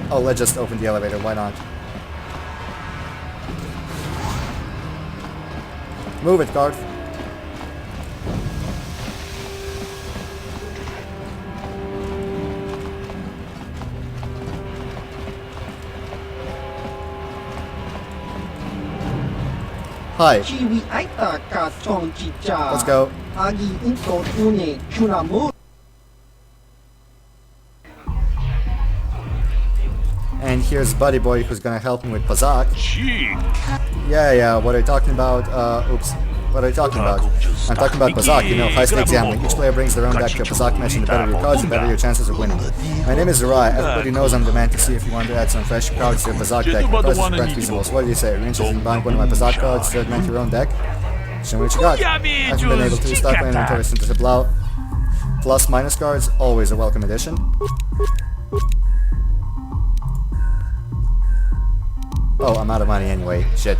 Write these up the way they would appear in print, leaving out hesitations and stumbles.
Oh, let's just open the elevator, why not? Move it, Garth. Hi. Let's go. And here's Buddy Boy who's gonna help me with Pazak. Yeah, what are you talking about? Oops. What are you talking about? I'm talking about Pazak, you know, high-stakes gambling. Each player brings their own deck to a Pazak match, and the better your cards, the better your chances of winning. My name is Zerai. Everybody knows I'm the man to see if you want to add some fresh cards to your Pazak deck. The price is quite reasonable, so what do you say? Are you interested in buying one of my Pazak cards to augment your own deck? Show me what you got. I haven't been able to restart my inventory since the Blau. Plus-minus cards, always a welcome addition. Oh, I'm out of money anyway. Shit.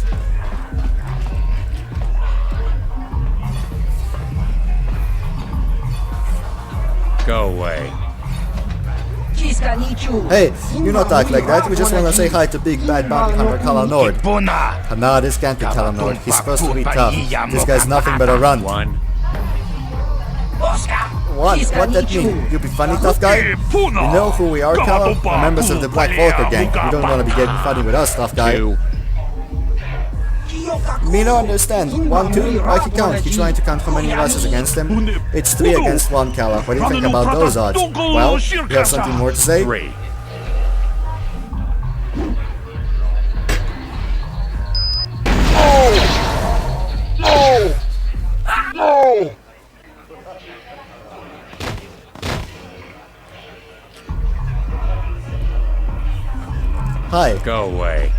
Go away. Hey, you not talk like that. We just wanna say hi to big bad bounty hunter Kala Nord. Nah, this can't be Kala Nord. He's supposed to be tough. This guy's nothing but a runt. What? What that mean? You be funny, tough guy? You know who we are, Kala? We're members of the Black Volker gang. You don't wanna be getting funny with us, tough guy. Me no understand. 1, 2, I can count. He trying to count how many of us is against him? It's 3 against 1, Kala. What do you think about those odds? Well, you have something more to say? No! Hi. Go away.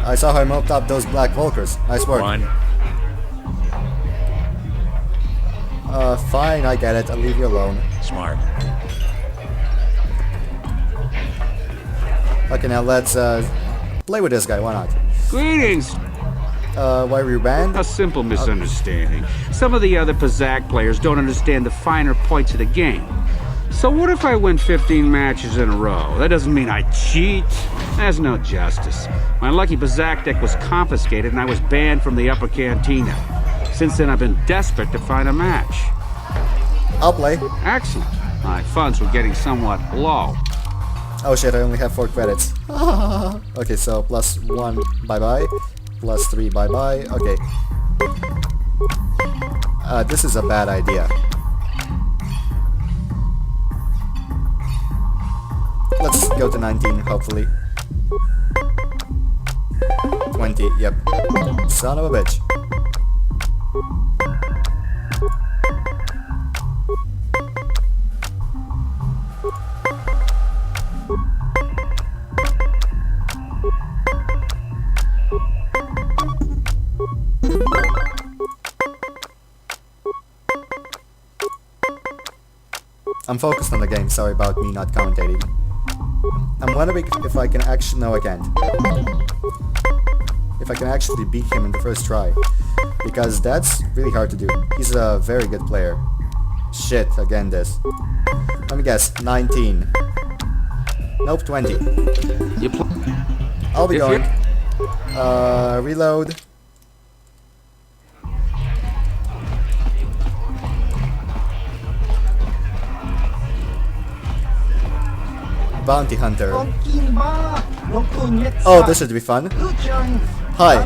I saw how I moped up those Black Volkers. Nice work. Fine, I get it. I'll leave you alone. Smart. Okay, now let's play with this guy. Why not? Greetings. Why were you banned? A simple misunderstanding. Some of the other Pazak players don't understand the finer points of the game. So what if I win 15 matches in a row? That doesn't mean I cheat. There's no justice. My lucky Pazak deck was confiscated and I was banned from the upper cantina. Since then I've been desperate to find a match. I'll play. Excellent. My funds were getting somewhat low. Oh shit, I only have 4 credits. Okay, so +1, bye-bye. +3, bye-bye. Okay. This is a bad idea. Let's go to 19, hopefully. 20, yep. Son of a bitch. I'm focused on the game, sorry about me not commentating. I'm wondering if I can actually... No, I can't. If I can actually beat him in the first try. Because that's really hard to do. He's a very good player. Shit, again this. Let me guess, 19. Nope, 20. I'll be going. Reload. Bounty Hunter. Oh, this should be fun. Hi.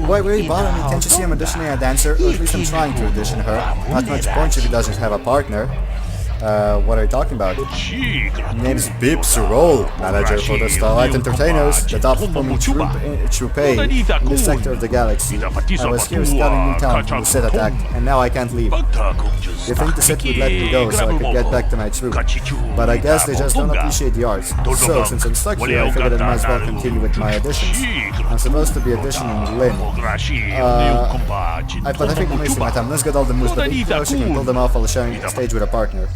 Why really bother me? Can't you see I'm auditioning a dancer? Or at least I'm trying to audition her. Not much point if he doesn't have a partner. What are you talking about? Name's Bip Surol, manager for the Starlight Entertainers, the top performing troupe in this sector of the galaxy. I was here scouting Newtown from the Sith attack, and now I can't leave. You think the Sith would let me go so I could get back to my troupe, but I guess they just don't appreciate the arts. So, since I'm stuck here, I figured I might as well continue with my auditions. I'm supposed to be auditioning Lin. But I think I'm wasting my time. Let's get all the moves, but if she can pull them off while sharing the stage with a partner.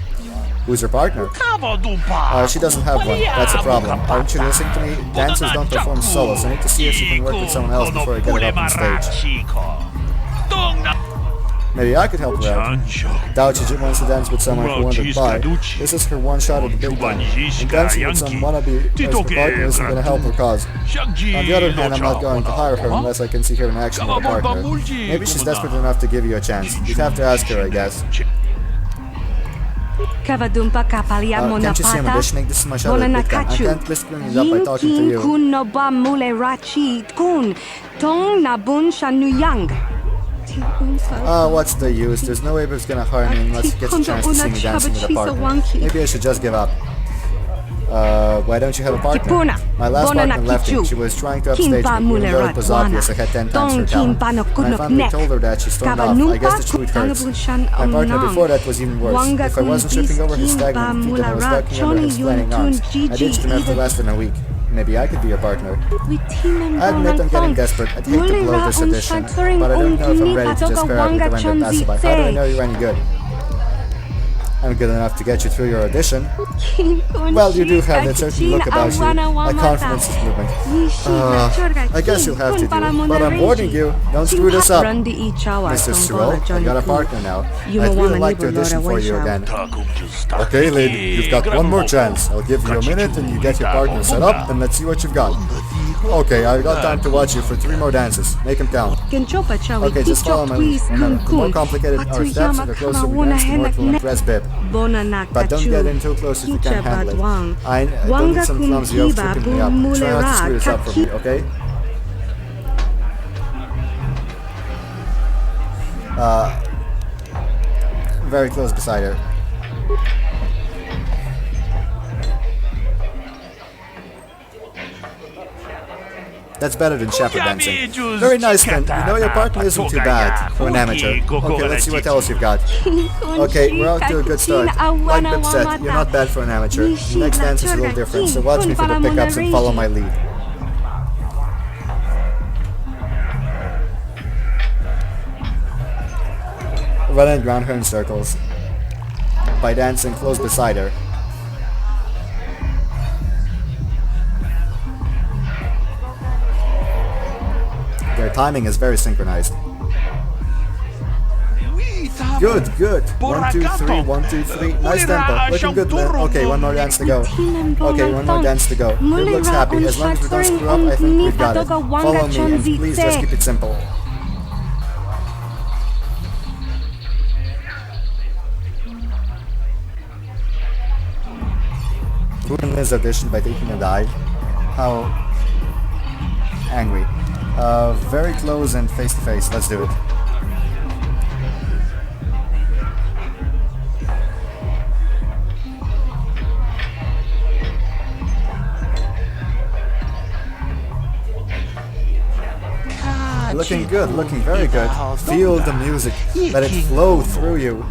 Who's your partner? She doesn't have one. That's a problem. Aren't you listening to me? Dancers don't perform solos. I need to see if she can work with someone else before I get it up on stage. Maybe I could help her out. Daochi wants to dance with someone who won't buy. This is her one shot at the big time. And dancing with some wannabe as her partner isn't gonna help her cause. On the other hand, I'm not going to hire her unless I can see her in action with a partner. Maybe she's desperate enough to give you a chance. You'd have to ask her, I guess. Can't you see I'm auditioning? This is my shot at the big time. I can't risk bringing it up by talking to you. What's the use? There's no way it's gonna harm me unless he gets a chance to see me dancing with a partner. Maybe I should just give up. Why don't you have a partner? My last partner left me. She was trying to upstage me, even though it was obvious I had 10 times her talent. When I finally told her that, she stormed off. I guess the truth hurts. My partner before that was even worse. If I wasn't tripping over his staggering feet and I was ducking under his flanning arms, I ditched him after less than a week. Maybe I could be your partner. I admit I'm getting desperate. I'd hate to blow this audition, but I don't know if I'm ready to just pair up with the random passerby. How do I know you're any good? I'm good enough to get you through your audition. Well, you do have that certain look about you. My confidence is moving. I guess you'll have to do it. But I'm warning you, don't screw this up. Mr. Sewell, I got a partner now. I'd really like to audition for you again. Okay, lady, you've got one more chance. I'll give you a minute and you get your partner set up, and let's see what you've got. Okay, I've got time to watch you for 3 more dances. Make them count. Okay, just follow my lead. Remember, the more complicated our steps, the closer we dance, the more it will impress Bib. But don't get in too close if you can't handle it. I don't need some clumsy elf tripping me up. Try not to screw this up for me, okay? Very close beside her. That's better than shepherd dancing. Very nice, Kent. You know your partner isn't too bad for an amateur. Okay, let's see what else you've got. Okay, we're off to a good start. Like Bib said, you're not bad for an amateur. The next dance is a little different, so watch me for the pickups and follow my lead. Run and ground her in circles by dancing close beside her. Their timing is very synchronized. Good, good. 1, 2, 3, 1, 2, 3. Nice tempo. Looking good, man. Okay, one more dance to go. Okay, one more dance to go. Bib looks happy. As long as we don't screw up, I think we've got it. Follow me and please just keep it simple. Ruin his audition by taking a dive. How angry. Very close and face to face. Let's do it. Looking good, looking very good. Feel the music. Let it flow through you.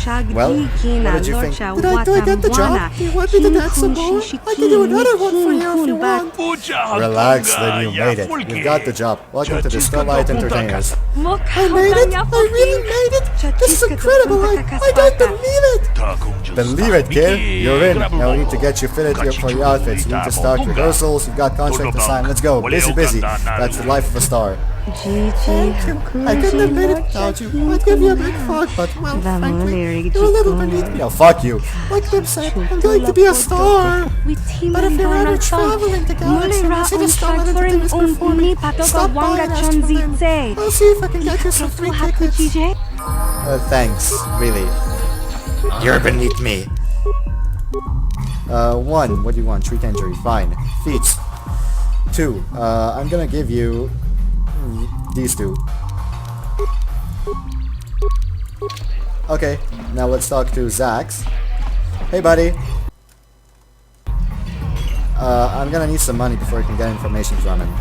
Well, what did you think? Do I get the job? Do you want me to dance some more? I can do another one for you if you want. Relax, then you made it. You've got the job. Welcome to the Starlight Entertainers. I made it! I really made it! This is incredible! I don't believe it! Believe it, kid! You're in. Now we need to get you fitted for your outfits. You need to start rehearsals. You've got contract to sign. Let's go. Busy, busy. That's the life of a star. Thank you. I couldn't have made it without you. I'd give you a big fuck, but, well, frankly, you're a little beneath me. No, fuck you. Like Bib said, I'm going to be a star. But if you're ever traveling to Galaxy and see the Starlight Entertainers performing, stop by and ask for them. I'll see if I can get you some free tickets. Thanks. Really. You're beneath me. 1. What do you want? Treat injury. Fine. Feats. 2. I'm gonna give you these 2. Okay, now let's talk to Zax. Hey buddy. I'm gonna need some money before I can get information from him.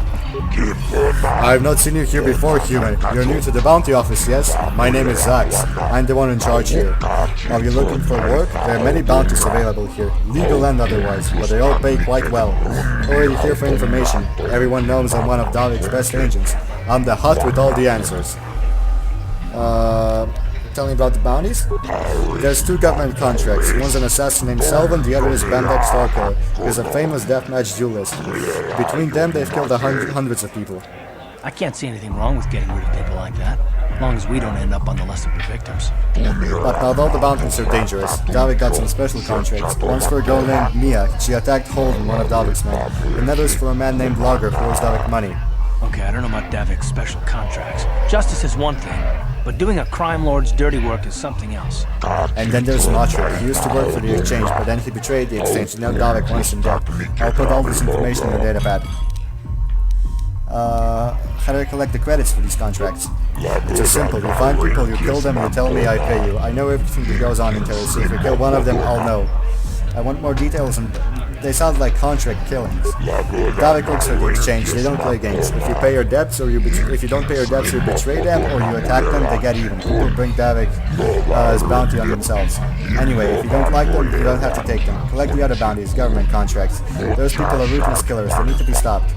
I've not seen you here before, human. You're new to the bounty office, yes? My name is Zax. I'm the one in charge here. Are you looking for work? There are many bounties available here, legal and otherwise, but they all pay quite well. Already here for information. Everyone knows I'm one of Dalek's best agents. I'm the hut with all the answers. Tell me about the bounties? There's 2 government contracts. One's an assassin named Selvin, the other is Bandek Starkiller, who's a famous deathmatch duelist. Between them, they've killed hundreds of people. I can't see anything wrong with getting rid of people like that. As long as we don't end up on the list of the victims. But not all the bounties are dangerous. Davik got some special contracts. One's for a girl named Mia. She attacked Holden, one of Davik's men. Another's for a man named Lager who owes Davik money. Okay, I don't know about Davik's special contracts. Justice is one thing, but doing a crime lord's dirty work is something else. And then there's Matra. He used to work for the exchange, but then he betrayed the exchange, and now Davik wants him dead. I'll put all this information in the datapad. How do I collect the credits for these contracts? It's just simple. You find people, you kill them, you tell me, I pay you. I know everything that goes on in Terrace, so if you kill one of them, I'll know. I want more details, and they sound like contract killings. Davik works for the exchange. They don't play games. If you pay your debts, or if you don't pay your debts, you betray them, or you attack them, they get even. People bring Davik as bounty on themselves. Anyway, if you don't like them, you don't have to take them. Collect the other bounties, government contracts. Those people are ruthless killers. They need to be stopped.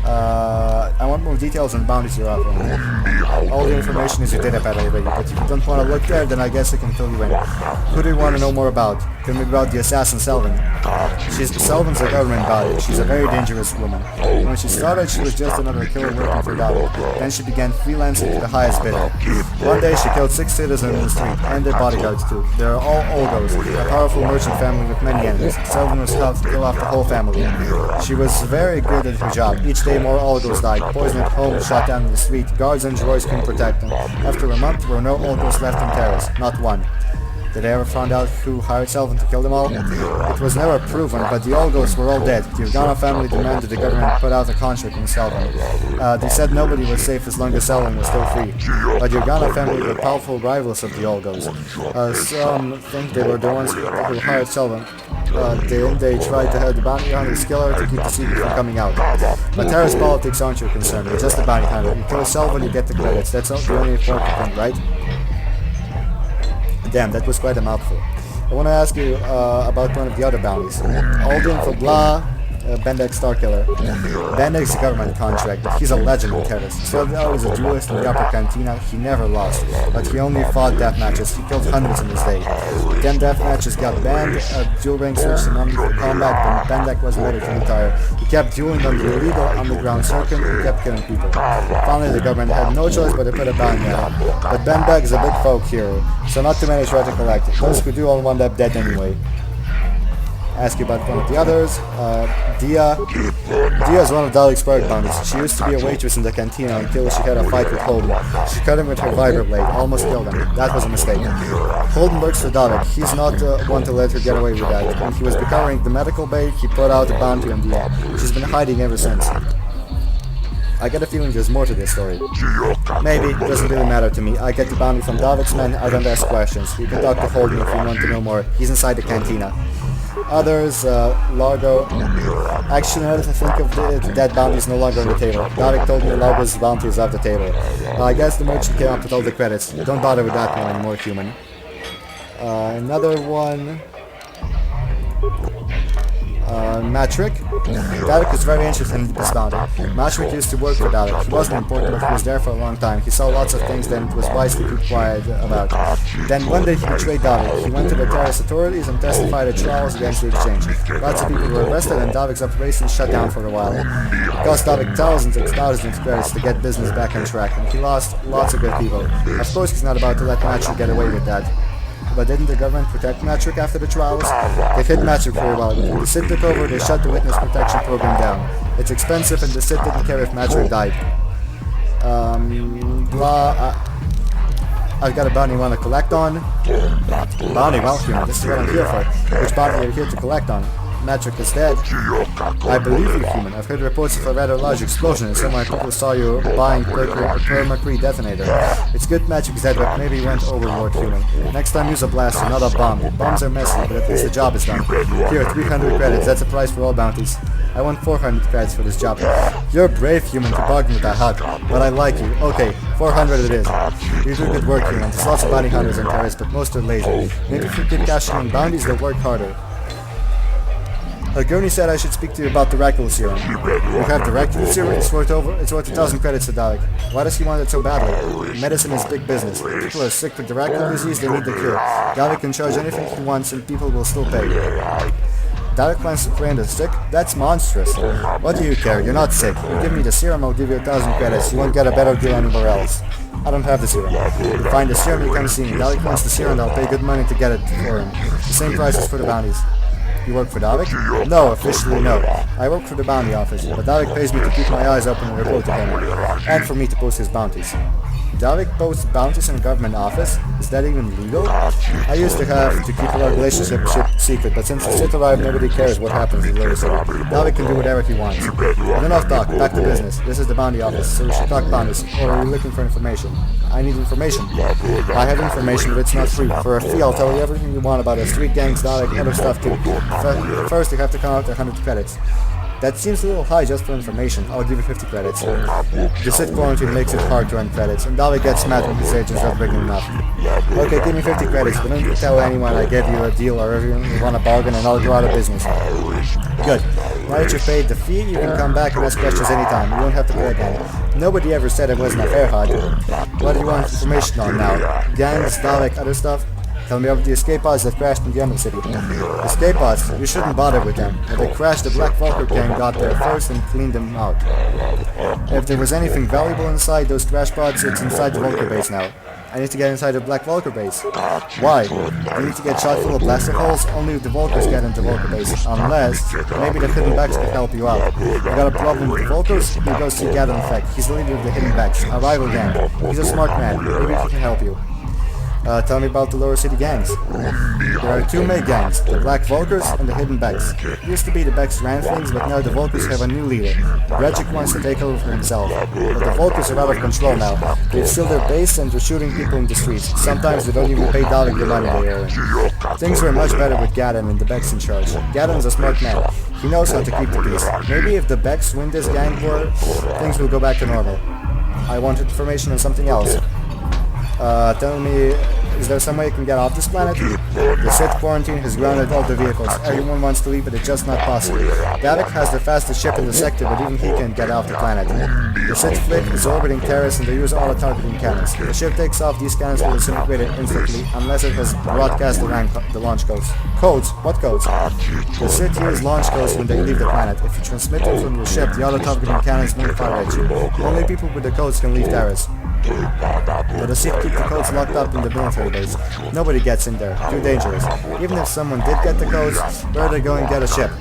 I want more details on bounties you're offering. All the information is in your datapad already, but if you don't want to look there, then I guess I can fill you in. Who do you want to know more about? Tell me about the assassin Selvin. Selvin's a government body. She's a very dangerous woman. When she started, she was just another killer working for Davik. Then she began freelancing to the highest bidder. One day she killed 6 citizens in the street, and their bodyguards too. They are all Olgos, a powerful merchant family with many enemies. Selvin was helped to kill off the whole family. She was very good at her job. Each day more Olgos died, poisoned at home, shot down in the street. Guards and droids couldn't protect them. After a month, there were no Olgos left in Terrace, not one. Did they ever find out who hired Selvin to kill them all? It was never proven, but the Olgos were all dead. The Urgana family demanded the government put out a contract on Selvin. They said nobody was safe as long as Selvin was still free. But the Urgana family were powerful rivals of the Olgos. Some think they were the ones who hired Selvin. They tried to hide the bounty hunter's killer to keep the secret from coming out. But Terrace politics aren't your concern. You're just a bounty hunter. You kill Selvin, you get the credits. That's the only important thing, right? Damn, that was quite a mouthful. I want to ask you about one of the other bounties. Alden for Blah, Bendek Starkiller. Bendek's a government contract, but he's a legend in Terrace. Sildar was a duelist in the Upper Cantina. He never lost, but he only fought death matches. He killed hundreds in his day. 10 death matches got banned. Duel rank switched him only for combat, but Bendek wasn't ready to retire. He kept dueling on the illegal underground circuit and kept killing people. Finally, the government had no choice but to put a ban on him. But Bendek is a big folk hero, so not too many try to collect. Those who do all wind up dead anyway. Ask you about one of the others. Dia. Dia is one of Davik's bird bounties. She used to be a waitress in the cantina until she had a fight with Holden. She cut him with her vibroblade, almost killed him. That was a mistake. Holden works for Davik. He's not one to let her get away with that. When he was becoming the medical bay, he put out a bounty on Dia. She's been hiding ever since. I get a feeling there's more to this story. Maybe, it doesn't really matter to me. I get the bounty from Davik's men, I don't ask questions. You can talk to Holden if you want to know more. He's inside the cantina. Others, Largo. Actually, now that I think of the dead bounty is no longer on the table. Davik told me Largo's bounty is off the table. I guess the merchant came up with all the credits. Don't bother with that one anymore, human. Another one. Matrik. Davik was very interested in this bounty. Matrik used to work for Davik. He wasn't important, but he was there for a long time. He saw lots of things that it was wise to keep quiet about. Then one day he betrayed Davik. He went to the Terrace authorities and testified at trials against the exchange. Lots of people were arrested and Davik's operation shut down for a while. It cost Davik thousands and thousands of credits to get business back on track, and he lost lots of good people. Of course he's not about to let Matrik get away with that. But didn't the government protect Matrik after the trials? They hid Matrik for a while, but when the Cid took over, they shut the witness protection program down. It's expensive and the Cid didn't care if Matrik died. I've got a bounty you want to collect on. Bounty, well, human, this is what I'm here for. Which bounty are you here to collect on? Matrik is dead. I believe you, human. I've heard reports of a rather large explosion and some of my people saw you buying a Mercury detonator. It's good Matrik is dead, but maybe you went overboard, human. Next time use a blaster, not a bomb. Bombs are messy, but at least the job is done. Here, 300 credits. That's the price for all bounties. I want 400 credits for this job. You're brave, human, to bargain with that hut, but I like you. Okay, 400 it is. You do good work, human. There's lots of bounty hunters in Terrace, but most are lazy. Maybe if you keep cashing in bounties, they'll work harder. Gurney said I should speak to you about the Dracula serum. You have the Dracula serum? It's worth 1,000 credits to Davik. Why does he want it so badly? Medicine is big business. If people are sick with the Dracula disease, they need the cure. Davik can charge anything he wants and people will still pay. Dalek wants to train the sick? That's monstrous. What do you care? You're not sick. You give me the serum, I'll give you 1,000 credits. You won't get a better deal anywhere else. I don't have the serum. You find the serum, you come see me. Dalek wants the serum, I'll pay good money to get it for him. The same price as for the bounties. You work for Davik? No, officially no. I work for the bounty office, but Davik pays me to keep my eyes open and report to him, and for me to post his bounties. Davik posts bounties in a government office? Is that even legal? I used to have to keep our relationship secret, but since the Sith arrived, nobody cares what happens in Lower City. Davik can do whatever he wants. But enough talk, back to business. This is the bounty office, so we should talk bounties. Or are you looking for information? I need information. I have information, but it's not free. For a fee, I'll tell you everything you want about us, street gangs, Dalek, other stuff too. First, you have to come out 100 credits. That seems a little high just for information. I'll give you 50 credits. The Sith quarantine makes it hard to earn credits, and Dalek gets mad when his agents don't bring enough. Okay, give me 50 credits, but don't tell anyone I gave you a deal or everyone you want a bargain, and I'll go out of business. Good. Now that you've paid the fee, you can come back and ask questions anytime. You won't have to pay again. Nobody ever said it wasn't a fair hunt. What do you want information on now? Gangs, Dalek, other stuff? Tell me about the escape pods that crashed in the Emerald City. Escape pods? You shouldn't bother with them. When they crashed, the Black Vulture gang got there first and cleaned them out. If there was anything valuable inside those crash pods, it's inside the Vulture base now. I need to get inside the Black Vulture base. Why? I need to get shot full of blaster holes? Only if the Vultures get into Vulture base. Unless, maybe the Hidden Backs can help you out. You got a problem with the Vultures? You go see Gadon Effect. He's the leader of the Hidden Backs, a rival gang. He's a smart man. Maybe he can help you. Tell me about the Lower City gangs. There are two main gangs, the Black Vultures and the Hidden Backs. It used to be the Backs ran things, but now the Vultures have a new leader. Regic wants to take over for himself. But the Vultures are out of control now. They've sealed their base and they're shooting people in the streets. Sometimes they don't even pay Dalek the money they earn. Things were much better with Gadon and the Backs in charge. Gadon's a smart man. He knows how to keep the peace. Maybe if the Backs win this gang war, things will go back to normal. I want information on something else. Tell me, is there some way you can get off this planet? The Sith quarantine has grounded all the vehicles. Everyone wants to leave, but it's just not possible. Davik has the fastest ship in the sector, but even he can't get off the planet. The Sith fleet is orbiting Terrace and they use all the targeting cannons. The ship takes off, these cannons will disintegrate it instantly, unless it has broadcast the launch codes. Codes? What codes? The Sith use launch codes when they leave the planet. If you transmit them from your ship, the auto targeting cannons won't fire at you. Only people with the codes can leave Terrace. But the Sith keep the codes locked up in the military base. Nobody gets in there. Too dangerous. Even if someone did get the codes, where are they going to get a ship?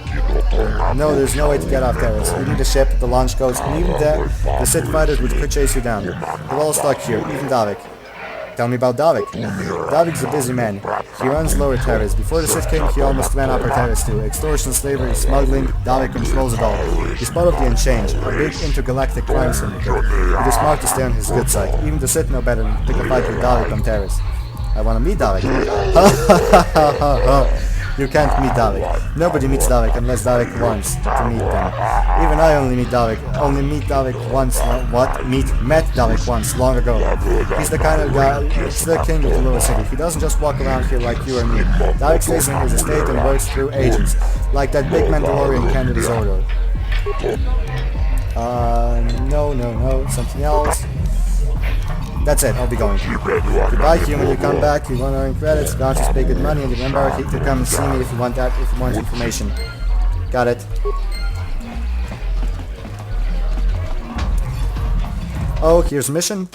No, there's no way to get off Terrace. You need a ship, the launch codes, and even then, the Sith fighters could chase you down. They're all stuck here, even Davik. Tell me about Davik. Davik's a busy man. He runs Lower Terrace. Before the Sith came, he almost ran Upper Terrace too. Extortion, slavery, smuggling, Davik controls it all. He's part of the Unchanged, a big intergalactic crime syndicate. It is smart to stay on his good side. Even the Sith know better than to pick a fight with Davik on Terrace. I want to meet Davik. You can't meet Davik. Nobody meets Davik unless Davik wants to meet them. Even I only meet Davik once. Met Davik once, long ago. He's the kind of guy, he's the king of the Lower City. He doesn't just walk around here like you or me. Davik stays in his estate and works through agents, like that big Mandalorian candidate Zordor. No, something else. That's it, I'll be going. Goodbye, human, you come back, you want to earn credits, bounties pay good money, and remember to come and see me if you want information. Got it. Oh, here's mission.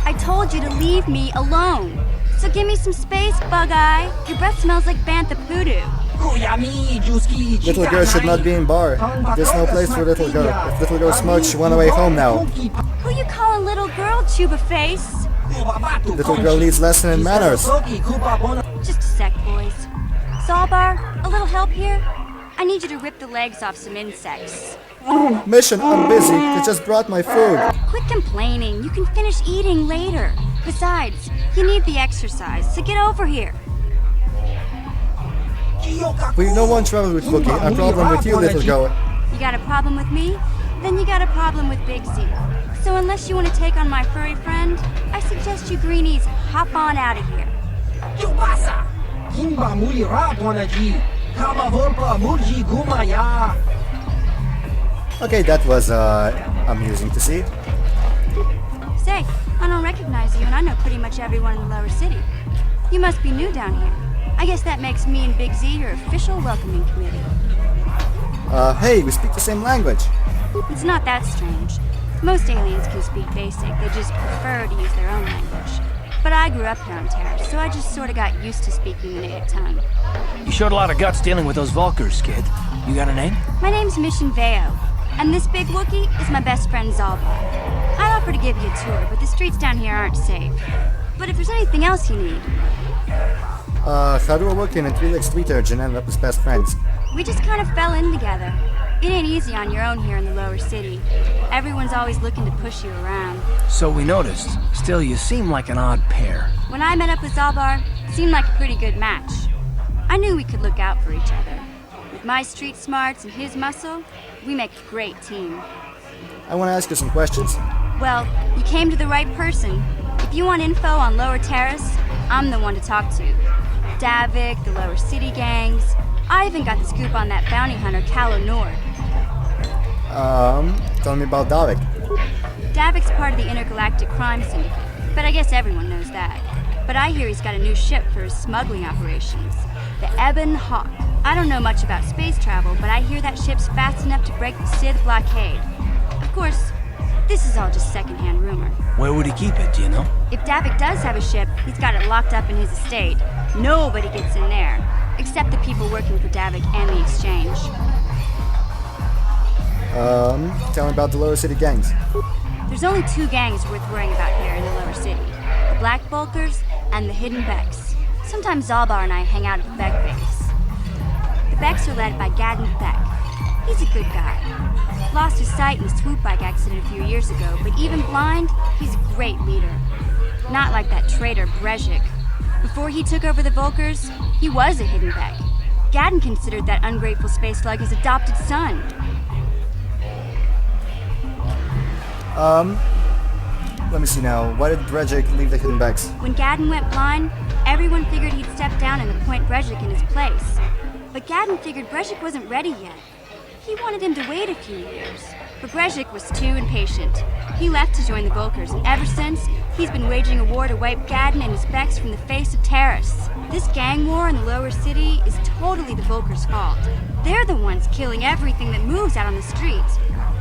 I told you to leave me alone. So give me some space, Bug-Eye. Your breath smells like Bantha Poodoo. Little girl should not be in bar. There's no place for little girl. If little girl smokes, she went away home now. Who you calling little girl, Chuba Face? Little girl needs lesson in manners. Just a sec, boys. Zalbar, a little help here? I need you to rip the legs off some insects. Mission, I'm busy. They just brought my food. Quit complaining. You can finish eating later. Besides, you need the exercise, so get over here. We no one travel with Wookie. A problem with you, little girl. You got a problem with me? Then you got a problem with Big Z. So unless you want to take on my furry friend, I suggest you greenies hop on out of here. Okay, that was amusing to see. Say, I don't recognize you, and I know pretty much everyone in the lower city. You must be new down here. I guess that makes me and Big Z your official welcoming committee. Hey, we speak the same language. It's not that strange. Most aliens can speak basic, they just prefer to use their own language. But I grew up here on Terrace, so I just sort of got used to speaking the native tongue. You showed a lot of guts dealing with those Vulkars, kid. You got a name? My name's Mission Veo, and this big Wookiee is my best friend Zalbar. I'd offer to give you a tour, but the streets down here aren't safe. But if there's anything else you need... How do a Wookiee and a three-legged street urchin end up as best friends? We just kind of fell in together. It ain't easy on your own here in the lower city. Everyone's always looking to push you around. So we noticed. Still, you seem like an odd pair. When I met up with Zalbar, it seemed like a pretty good match. I knew we could look out for each other. With my street smarts and his muscle, we make a great team. I want to ask you some questions. Well, you came to the right person. If you want info on Lower Terrace, I'm the one to talk to. Davik, the lower city gangs. I even got the scoop on that bounty hunter, Calo Nord. Tell me about Davik. Davik's part of the Intergalactic Crime Syndicate, but I guess everyone knows that. But I hear he's got a new ship for his smuggling operations, the Ebon Hawk. I don't know much about space travel, but I hear that ship's fast enough to break the Sith blockade. Of course, this is all just secondhand rumor. Where would he keep it, do you know? If Davik does have a ship, he's got it locked up in his estate. Nobody gets in there, except the people working for Davik and the Exchange. Tell me about the lower city gangs. There's only two gangs worth worrying about here in the lower city. The Black Vulkars and the Hidden Becks. Sometimes Zalbar and I hang out at the Beck base. The Becks are led by Gadden Beck. He's a good guy. Lost his sight in a swoop bike accident a few years ago, but even blind, he's a great leader. Not like that traitor Brezhik. Before he took over the Vulkars, he was a Hidden Beck. Gadden considered that ungrateful space slug his adopted son. Let me see now. Why did Brejik leave the Hidden Becks? When Gadden went blind, everyone figured he'd step down and appoint Brezhik in his place. But Gadden figured Brezhik wasn't ready yet. He wanted him to wait a few years. But Brezhik was too impatient. He left to join the Vulkars, and ever since, he's been waging a war to wipe Gadden and his Becks from the face of Terrace. This gang war in the lower city is totally the Vulkars' fault. They're the ones killing everything that moves out on the streets.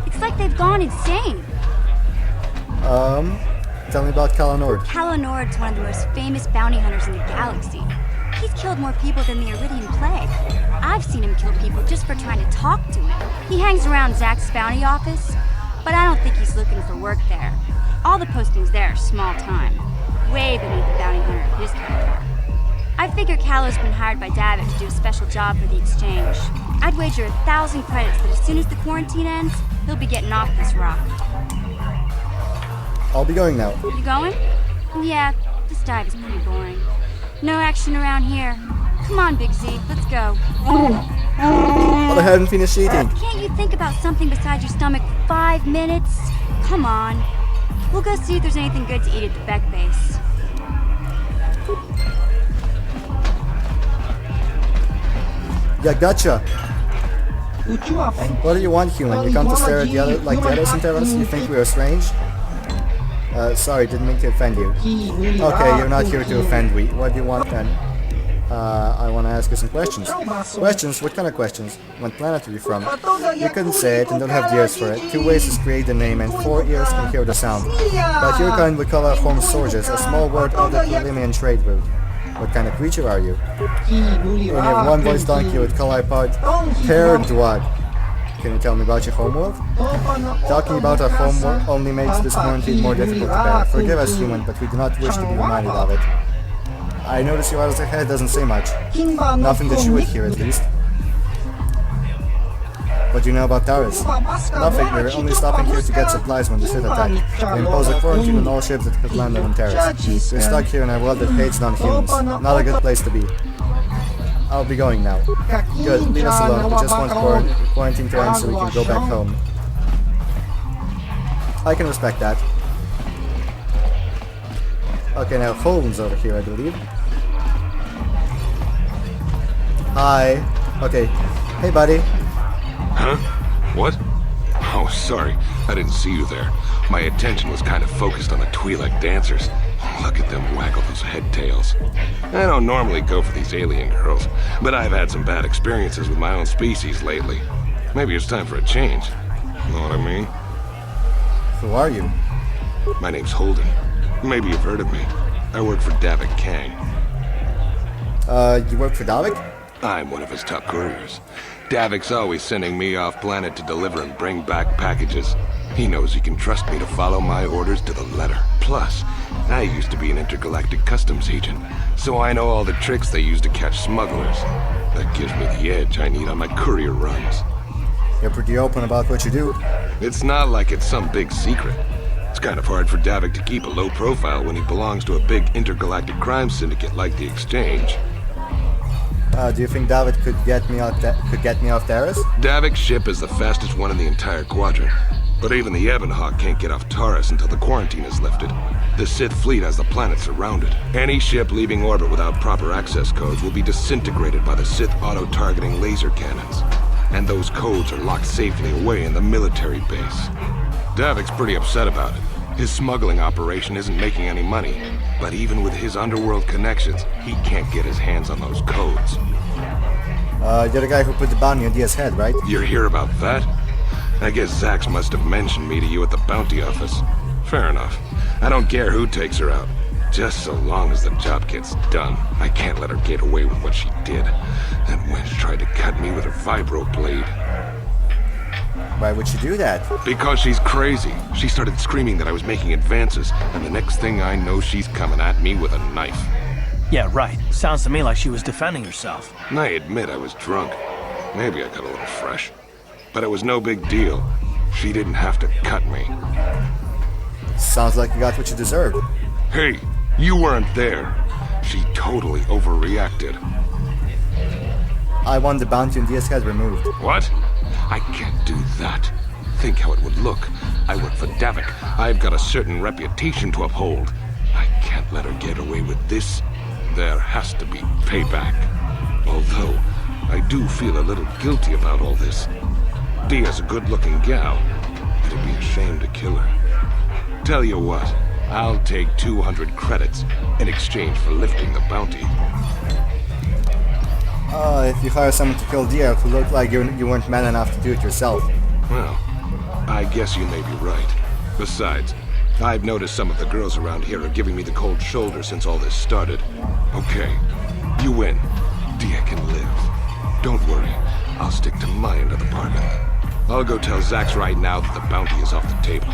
It's like they've gone insane. Tell me about Calo Nord. Calo Nord's one of the most famous bounty hunters in the galaxy. He's killed more people than the Iridian Plague. I've seen him kill people just for trying to talk to him. He hangs around Zach's bounty office, but I don't think he's looking for work there. All the postings there are small time, way beneath the bounty hunter of his caliber. I figure Calo's been hired by Davik to do a special job for the Exchange. I'd wager 1,000 credits that as soon as the quarantine ends, he'll be getting off this rock. I'll be going now. You going? Yeah, this dive is pretty boring. No action around here. Come on, Big Z, let's go. But I haven't finished eating. Can't you think about something besides your stomach for 5 minutes? Come on. We'll go see if there's anything good to eat at the Beck base. Yeah, gotcha. What do you want, human? You come to stare at the other like the others in Terrace? You think we are strange? Sorry, didn't mean to offend you. Okay, you're not here to offend we. What do you want then? I want to ask you some questions. Questions? What kind of questions? What planet are you from? You couldn't say it and don't have the ears for it. 2 ways to create the name and 4 ears can hear the sound. But your kind we call our home Sorges, a small word of the Limian trade route. What kind of creature are you? When you have one voice donkey would call our part Perdwag. Can you tell me about your homeworld? Talking about our homeworld only makes this quarantine more difficult to bear. Forgive us, human, but we do not wish to be reminded of it. I notice your eyes ahead doesn't say much. Nothing that you would hear, at least. What do you know about Taurus? Nothing, we were only stopping here to get supplies when the Sith attacked. They imposed a quarantine on all ships that could land on Taurus. We're stuck here in a world that hates non-humans. Not a good place to be. I'll be going now. Good, leave us alone. We just want quarantine to end so we can go back home. I can respect that. Okay, now Holmes over here, I believe. Hi. Okay. Hey, buddy. Huh? What? Oh, sorry. I didn't see you there. My attention was kind of focused on the Twi'lek dancers. Look at them waggle those head tails. I don't normally go for these alien girls, but I've had some bad experiences with my own species lately. Maybe it's time for a change. Know what I mean? Who are you? My name's Holden. Maybe you've heard of me. I work for Davik Kang. You work for Davik? I'm one of his top couriers. Davik's always sending me off planet to deliver and bring back packages. He knows he can trust me to follow my orders to the letter. Plus, I used to be an intergalactic customs agent, so I know all the tricks they use to catch smugglers. That gives me the edge I need on my courier runs. You're pretty open about what you do. It's not like it's some big secret. It's kind of hard for Davik to keep a low profile when he belongs to a big intergalactic crime syndicate like the Exchange. Do you think Davik could get me off Taris? Davik's ship is the fastest one in the entire quadrant. But even the Ebonhawk can't get off Taris until the quarantine is lifted. The Sith fleet has the planet surrounded. Any ship leaving orbit without proper access codes will be disintegrated by the Sith auto-targeting laser cannons. And those codes are locked safely away in the military base. Davik's pretty upset about it. His smuggling operation isn't making any money. But even with his underworld connections, he can't get his hands on those codes. You're the guy who put the bounty on Dia's head, right? You hear about that? I guess Zax must have mentioned me to you at the bounty office. Fair enough. I don't care who takes her out. Just so long as the job gets done. I can't let her get away with what she did. That wench tried to cut me with her vibro blade. Why would you do that? Because she's crazy. She started screaming that I was making advances, and the next thing I know, she's coming at me with a knife. Yeah, right. Sounds to me like she was defending herself. I admit I was drunk. Maybe I got a little fresh. But it was no big deal. She didn't have to cut me. Sounds like you got what you deserved. Hey, you weren't there. She totally overreacted. I want the bounty on Dia's head removed. What? I can't do that. Think how it would look. I work for Davik. I've got a certain reputation to uphold. I can't let her get away with this. There has to be payback. Although, I do feel a little guilty about all this. Dia's a good-looking gal. It'd be a shame to kill her. Tell you what, I'll take 200 credits in exchange for lifting the bounty. If you hire someone to kill Dia, it will look like you weren't man enough to do it yourself. Well, I guess you may be right. Besides, I've noticed some of the girls around here are giving me the cold shoulder since all this started. Okay, you win. Dia can live. Don't worry, I'll stick to my end of the bargain. I'll go tell Zax right now that the bounty is off the table.